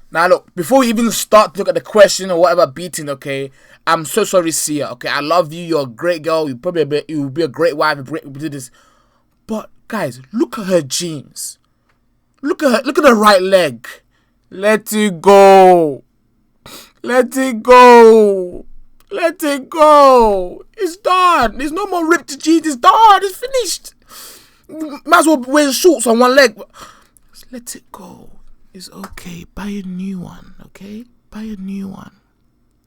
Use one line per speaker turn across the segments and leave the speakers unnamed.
Now look, before we even start to look at the question or whatever beating, okay, I'm so sorry, Sia. Okay, I love you. You're a great girl. You will be a great wife. If we do this, but guys, look at her jeans. Look at her. Look at her right leg. Let it go. Let it go. Let it go. It's done. There's no more ripped jeans. It's done. It's finished. Might as well wear shorts on one leg. Just let it go. It's okay. Buy a new one. Okay? Buy a new one.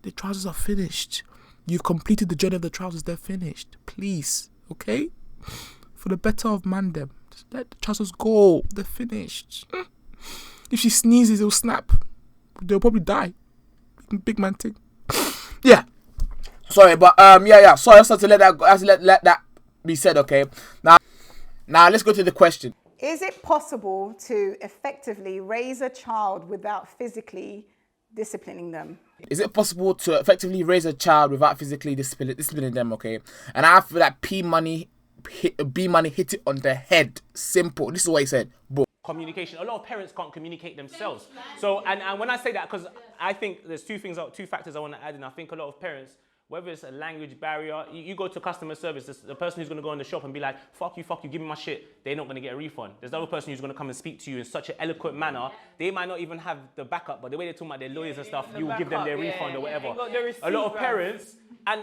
The trousers are finished. You've completed the journey of the trousers. They're finished. Please. Okay? For the better of mandem. Just let the trousers go. They're finished. If she sneezes, it'll snap. They'll probably die. Big man thing. Yeah. Sorry, but yeah. Sorry, I just had to let that go. I have to let that be said, okay? Now let's go to the question.
Is it possible to effectively raise a child without physically disciplining them?
Is it possible to effectively raise a child without physically disciplining them, okay? And I feel like B Money hit it on the head. Simple. This is what he said. Boom.
Communication. A lot of parents can't communicate themselves. So, and when I say that, because I think there's two factors I want to add in. I think a lot of parents, whether it's a language barrier, you go to customer service, the person who's going to go in the shop and be like, fuck you, give me my shit, they're not going to get a refund. There's another person who's going to come and speak to you in such an eloquent manner, they might not even have the backup, but the way they're talking about their lawyers and stuff, you will give them their refund or whatever. A lot of parents, and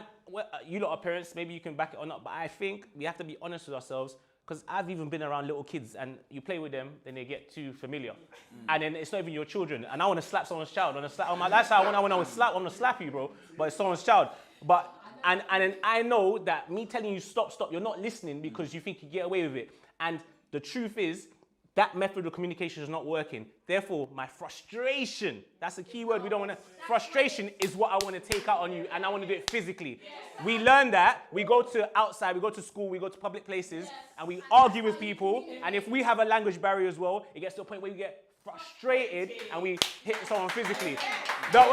you lot are parents, maybe you can back it or not, but I think we have to be honest with ourselves, because I've even been around little kids and you play with them, then they get too familiar. And then it's not even your children. And I want to slap someone's child. That's how I want to slap. I want to slap you, bro. But it's someone's child. But and then I know that me telling you stop, you're not listening because you think you get away with it. And the truth is, that method of communication is not working. Therefore, my frustration, that's a key word we don't want to, frustration is what I want to take out on you, and I want to do it physically. We learn that, we go to outside, we go to school, we go to public places, and we argue with people, and if we have a language barrier as well, it gets to a point where you get frustrated, and we hit someone physically. Sorry.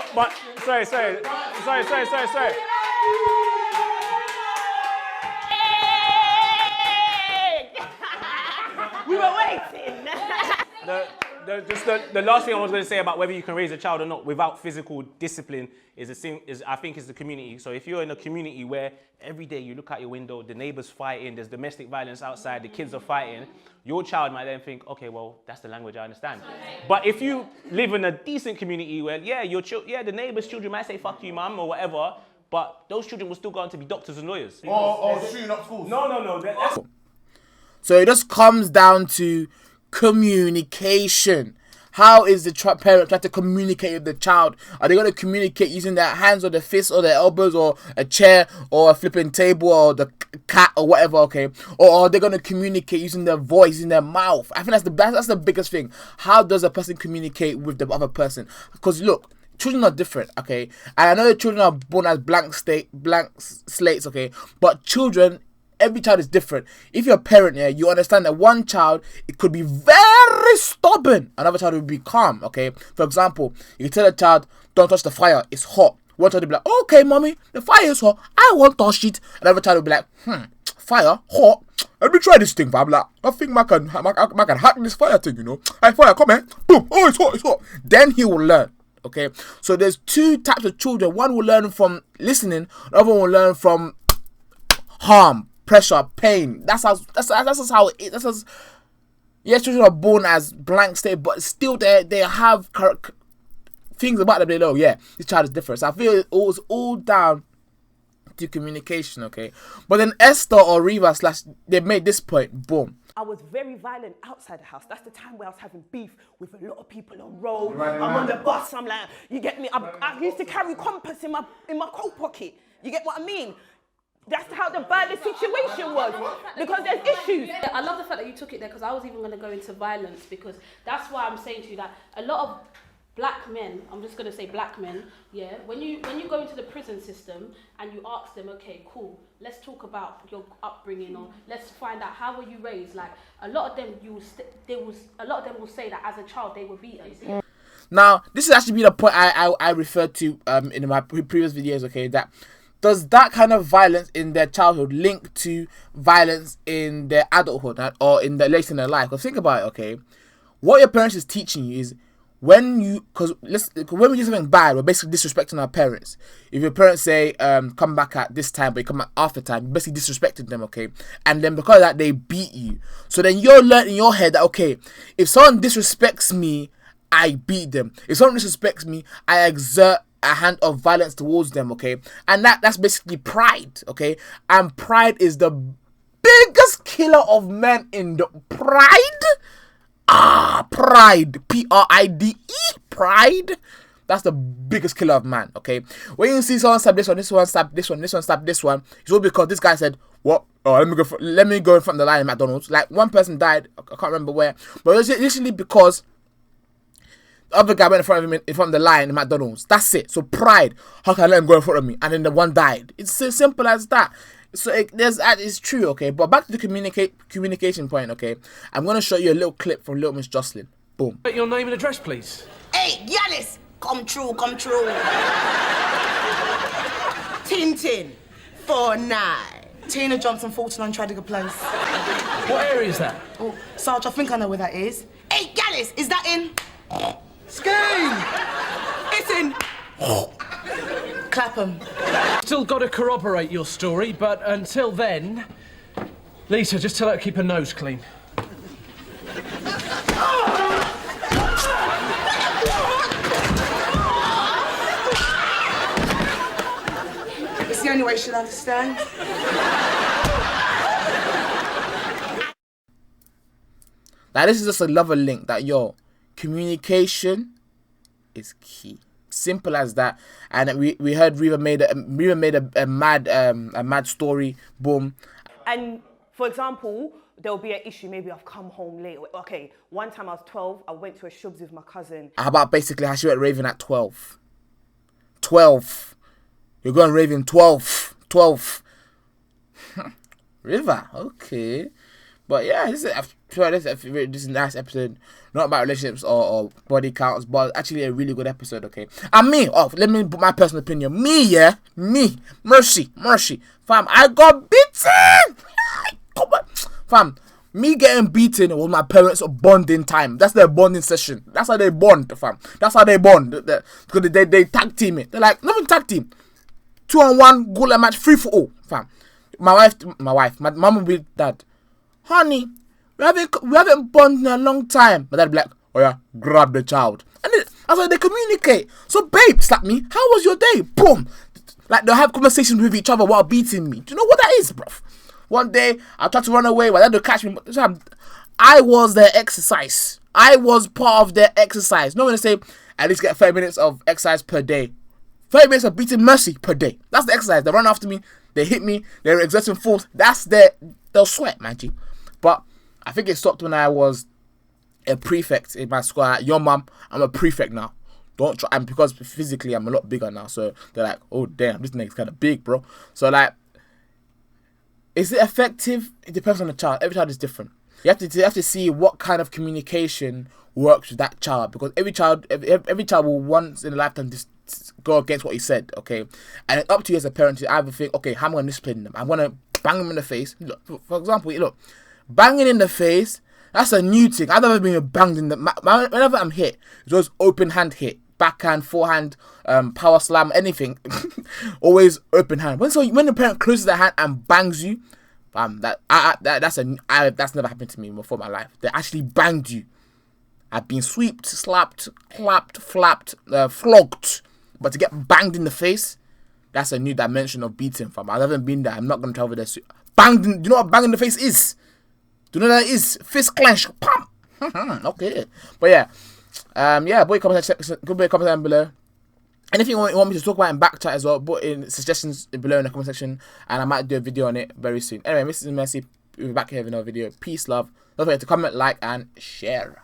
We were waiting.
The last thing I was going to say about whether you can raise a child or not without physical discipline is the community. So if you're in a community where every day you look out your window, the neighbors fighting, there's domestic violence outside, the kids are fighting, your child might then think, okay, well, that's the language I understand. But if you live in a decent community where, the neighbors' children might say, fuck you, mum, or whatever, but those children will still go on to be doctors and lawyers.
Or shooting up schools.
No. That's...
So it just comes down to communication. How is the parent trying to communicate with the child? Are they going to communicate using their hands or their fists or their elbows or a chair or a flipping table or the cat or whatever, okay? Or are they going to communicate using their voice, in their mouth? I think that's the biggest thing. How does a person communicate with the other person? Because look, children are different, okay? And I know the children are born as blank slates, okay? But every child is different. If you're a parent, you understand that one child, it could be very stubborn. Another child will be calm, okay? For example, you tell a child, don't touch the fire, it's hot. One child will be like, okay, mommy, the fire is hot, I won't touch it. Another child will be like, fire, hot, let me try this thing, fam. Like, I think I can hack this fire thing, you know? Hey, fire, come here. Boom, oh, it's hot. Then he will learn. Okay, so there's two types of children. One will learn from listening, the other one will learn from harm, pressure, pain. That's how it is. Yes, children are born as blank state, but still they have things about them. They know, this child is different. So I feel it was all down to communication, okay? But then Esther or Reva they made this point, boom.
I was very violent outside the house. That's the time where I was having beef with a lot of people on road. I'm on the bus. I'm like, you get me? I used to carry compass in my coat pocket. You get what I mean? That's how the violent situation was, because there's issues.
I love the fact that you took it there, because I was even going to go into violence, because that's why I'm saying to you that a lot of black men, I'm just going to say black men, when you go into the prison system and you ask them, okay, cool, let's talk about your upbringing, or let's find out how were you raised. Like, a lot of them will say that as a child they were beaten.
Now, this is actually the point I referred to in my previous videos, okay, that does that kind of violence in their childhood link to violence in their adulthood or in their later in their life? Because think about it, okay? What your parents is teaching you is when we do something bad, we're basically disrespecting our parents. If your parents say, come back at this time, but you come back after time, you're basically disrespecting them, okay? And then because of that, they beat you. So then you're learning in your head that, okay, if someone disrespects me, I beat them. If someone disrespects me, I exert a hand of violence towards them, okay? And that's basically pride, okay? And pride is the biggest killer of men in the pride. Pride. Pride. Pride. That's the biggest killer of man, okay? When you see someone stab this one, this one stab this one, this one stab this one, it's all because this guy said, what? Oh, let me go in front of the line at McDonald's. Like, one person died, I can't remember where, but it was literally because the other guy went in front of the line in McDonald's. That's it. So pride. How can I let him go in front of me? And then the one died. It's as simple as that. So it's true, okay? But back to the communication point, okay? I'm going to show you a little clip from Little Miss Jocelyn. Boom.
Your name and address, please.
Hey, Yanis, come true. Tintin, 4-9. Tina Johnson, 49 Tradiga Place.
What area is that?
Oh, Sarge, I think I know where that is. Hey, Yanis, is that in?
Skene!
It's in. Clapham.
Still got to corroborate your story, but until then, Lisa, just tell her to keep her nose clean.
It's the only way she'll understand.
Now this is just another link that, communication is key. Simple as that. And we heard Reva made a mad story. Boom.
And for example, there'll be an issue. Maybe I've come home late. Okay, one time I was 12. I went to a shubs with my cousin.
How about basically how she went raving at 12? 12. You're going raving 12. River. Okay. But yeah, this is a nice episode. Not about relationships or body counts, but actually a really good episode, okay? And me, let me put my personal opinion. Me, mercy. Fam, I got beaten! Fam, me getting beaten was my parents' bonding time. That's their bonding session. That's how they bond, fam. That's how they bond. Because they tag team it. They're like, nothing tag team. 2-on-1, goal and match, 3-for-all, fam. My mum will be dad. Honey, we haven't bonded in a long time. But dad be like, oh yeah, grab the child. And that's how they communicate. So babe, slap me. How was your day? Boom. Like they'll have conversations with each other while beating me. Do you know what that is, bruv? One day, I tried to run away, but dad would catch me. I was their exercise. I was part of their exercise. No one to say, at least get 30 minutes of exercise per day. 30 minutes of beating mercy per day. That's the exercise. They run after me. They hit me. They're exerting force. They'll sweat, man. But I think it stopped when I was a prefect in my school. Like, yo, mum, I'm a prefect now. Don't try. And because physically I'm a lot bigger now. So they're like, oh, damn, this nigga's kind of big, bro. So, like, is it effective? It depends on the child. Every child is different. You have to see what kind of communication works with that child. Because every child will once in a lifetime just go against what he said, okay? And it's up to you as a parent to either think, okay, how am I going to discipline them? I'm going to bang them in the face. Look, for example, look, banging in the face, that's a new thing. I've never been banged in the... Whenever I'm hit, it's always open hand hit. Backhand, forehand, power slam, anything. Always open hand. When the parent closes their hand and bangs you, that's never happened to me before in my life. They actually banged you. I've been swept, slapped, clapped, flapped, flogged. But to get banged in the face, that's a new dimension of beating, fam. I've never been there. I'm not going to travel there. Banged in, do you know what bang in the face is? Do you know what that is? Fist clench. Pam. Okay. But yeah. Boy, comment down below. Anything you want me to talk about in Bkchat as well, put in suggestions below in the comment section, and I might do a video on it very soon. Anyway, this is Mercy. We'll be back here with another video. Peace, love. Don't forget to comment, like, and share.